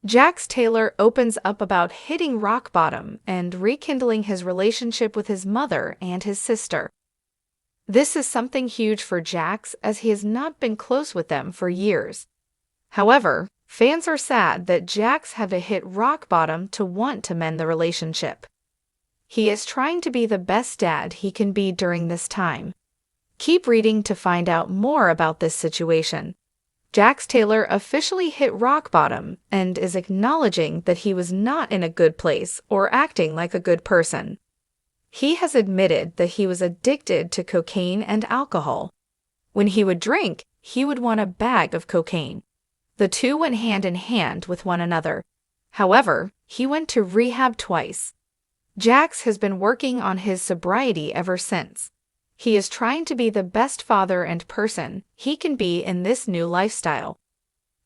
Jax Taylor opens up about hitting rock bottom and rekindling his relationship with his mother and his sister. This is something huge for Jax as he has not been close with them for years. However, fans are sad that Jax had to hit rock bottom to want to mend the relationship. He is trying to be the best dad he can be during this time. Keep reading to find out more about this situation. Jax Taylor officially hit rock bottom and is acknowledging that he was not in a good place or acting like a good person. He has admitted that he was addicted to cocaine and alcohol. When he would drink, he would want a bag of cocaine. The two went hand in hand with one another. However, he went to rehab twice. Jax has been working on his sobriety ever since. He is trying to be the best father and person he can be in this new lifestyle.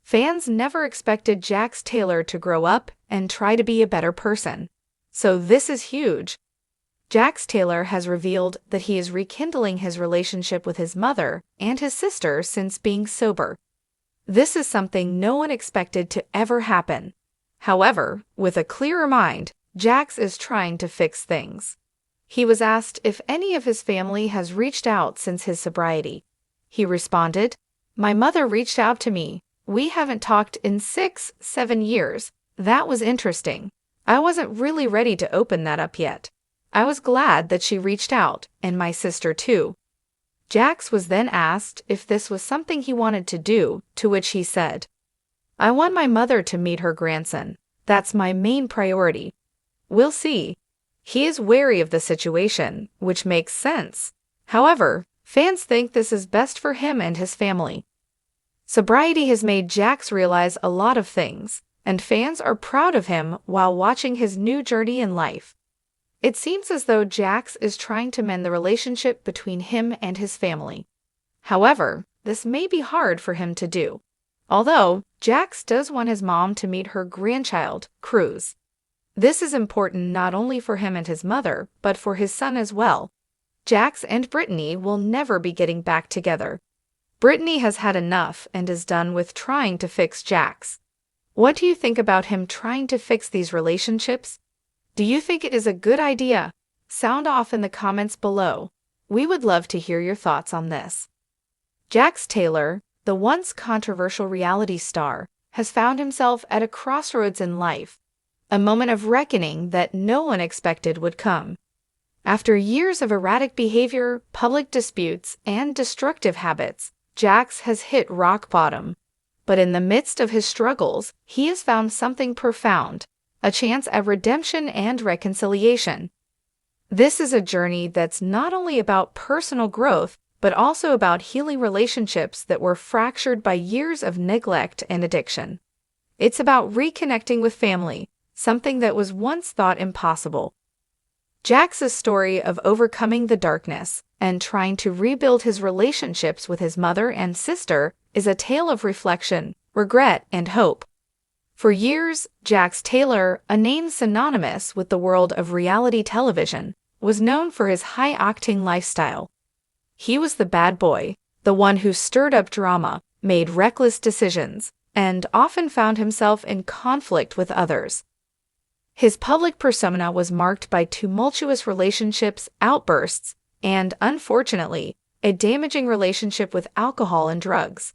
Fans never expected Jax Taylor to grow up and try to be a better person. So this is huge. Jax Taylor has revealed that he is rekindling his relationship with his mother and his sister since being sober. This is something no one expected to ever happen. However, with a clearer mind, Jax is trying to fix things. He was asked if any of his family has reached out since his sobriety. He responded, "My mother reached out to me. We haven't talked in 6-7 years. That was interesting. I wasn't really ready to open that up yet. I was glad that she reached out, and my sister too." Jax was then asked if this was something he wanted to do, to which he said, "I want my mother to meet her grandson. That's my main priority. We'll see." He is wary of the situation, which makes sense. However, fans think this is best for him and his family. Sobriety has made Jax realize a lot of things, and fans are proud of him while watching his new journey in life. It seems as though Jax is trying to mend the relationship between him and his family. However, this may be hard for him to do. Although, Jax does want his mom to meet her grandchild, Cruz. This is important not only for him and his mother, but for his son as well. Jax and Brittany will never be getting back together. Brittany has had enough and is done with trying to fix Jax. What do you think about him trying to fix these relationships? Do you think it is a good idea? Sound off in the comments below. We would love to hear your thoughts on this. Jax Taylor, the once controversial reality star, has found himself at a crossroads in life. A moment of reckoning that no one expected would come. After years of erratic behavior, public disputes, and destructive habits, Jax has hit rock bottom. But in the midst of his struggles, he has found something profound, a chance at redemption and reconciliation. This is a journey that's not only about personal growth, but also about healing relationships that were fractured by years of neglect and addiction. It's about reconnecting with family, something that was once thought impossible. Jax's story of overcoming the darkness and trying to rebuild his relationships with his mother and sister is a tale of reflection, regret, and hope. For years, Jax Taylor, a name synonymous with the world of reality television, was known for his high-octane lifestyle. He was the bad boy, the one who stirred up drama, made reckless decisions, and often found himself in conflict with others. His public persona was marked by tumultuous relationships, outbursts, and, unfortunately, a damaging relationship with alcohol and drugs.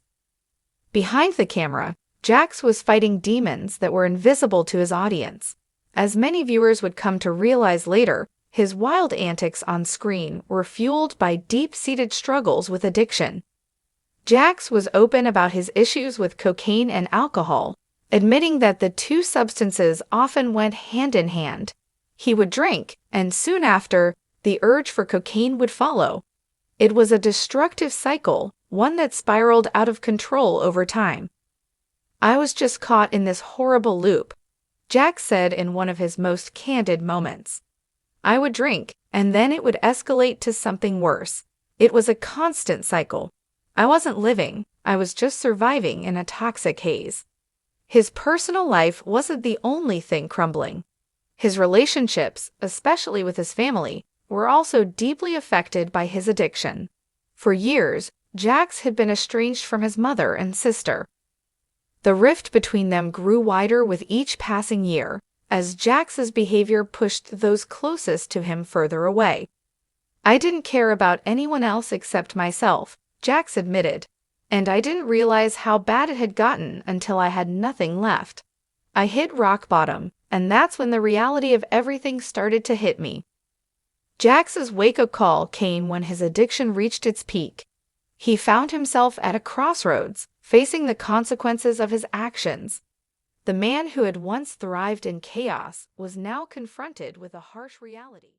Behind the camera, Jax was fighting demons that were invisible to his audience. As many viewers would come to realize later, his wild antics on screen were fueled by deep-seated struggles with addiction. Jax was open about his issues with cocaine and alcohol, admitting that the two substances often went hand in hand. He would drink, and soon after, the urge for cocaine would follow. It was a destructive cycle, one that spiraled out of control over time. "I was just caught in this horrible loop," Jax said in one of his most candid moments. "I would drink, and then it would escalate to something worse. It was a constant cycle. I wasn't living, I was just surviving in a toxic haze." His personal life wasn't the only thing crumbling. His relationships, especially with his family, were also deeply affected by his addiction. For years, Jax had been estranged from his mother and sister. The rift between them grew wider with each passing year, as Jax's behavior pushed those closest to him further away. I didn't care about anyone else except myself, Jax admitted, and I didn't realize how bad it had gotten until I had nothing left. I hit rock bottom, and that's when the reality of everything started to hit me. Jax's wake-up call came when his addiction reached its peak. He found himself at a crossroads, facing the consequences of his actions. The man who had once thrived in chaos was now confronted with a harsh reality.